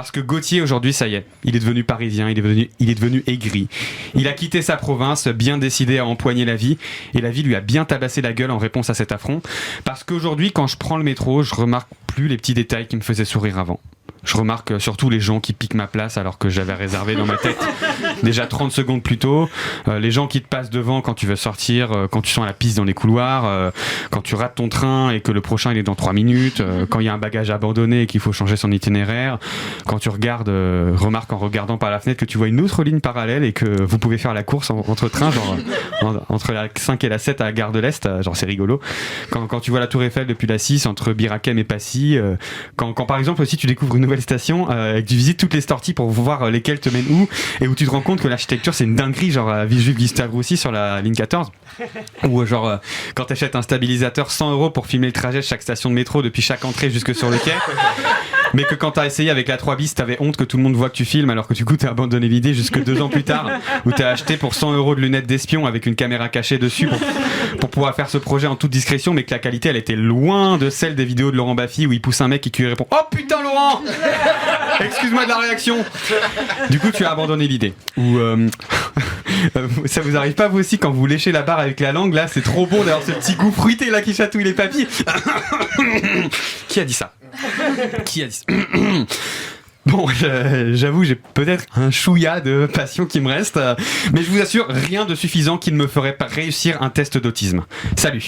Parce que Gauthier, aujourd'hui, ça y est, il est devenu parisien, il est devenu aigri. Il a quitté sa province, bien décidé à empoigner la vie, et la vie lui a bien tabassé la gueule en réponse à cet affront. Parce qu'aujourd'hui, quand je prends le métro, je remarque plus les petits détails qui me faisaient sourire avant. Je remarque surtout les gens qui piquent ma place alors que j'avais réservé dans ma tête déjà 30 secondes plus tôt. Les gens qui te passent devant quand tu veux sortir, quand tu sens la pisse dans les couloirs, quand tu rates ton train et que le prochain il est dans 3 minutes, quand il y a un bagage abandonné et qu'il faut changer son itinéraire, quand tu remarques en regardant par la fenêtre que tu vois une autre ligne parallèle et que vous pouvez faire la course entre trains, genre entre la 5 et la 7 à la gare de l'Est, genre c'est rigolo. Quand tu vois la Tour Eiffel depuis la 6 entre Bir Hakeim et Passy, quand par exemple aussi tu découvres une nouvelle station et que tu visites toutes les sorties pour voir lesquelles te mènent où, et où tu te rends compte que l'architecture c'est une dinguerie, genre à Villejuif-Gustave-Roussy sur la ligne 14, ou genre quand t'achètes un stabilisateur 100€ pour filmer le trajet de chaque station de métro depuis chaque entrée jusque sur le quai, mais que quand t'as essayé avec la 3 bis t'avais honte que tout le monde voit que tu filmes, alors que du coup t'as abandonné l'idée jusque 2 ans plus tard, où t'as acheté pour 100€ de lunettes d'espion avec une caméra cachée dessus pour pouvoir faire ce projet en toute discrétion, mais que la qualité elle était loin de celle des vidéos de Laurent Baffy où il pousse un mec et qui lui répond « Oh putain Laurent !» Excuse-moi de la réaction. Du coup, tu as abandonné l'idée. Ou ça vous arrive pas vous aussi quand vous léchez la barre avec la langue là, c'est trop bon d'avoir ce petit goût fruité là qui chatouille les papilles. Qui a dit ça ? Qui a dit ça ? Bon, j'avoue, j'ai peut-être un chouïa de passion qui me reste, mais je vous assure, rien de suffisant qui ne me ferait pas réussir un test d'autisme. Salut.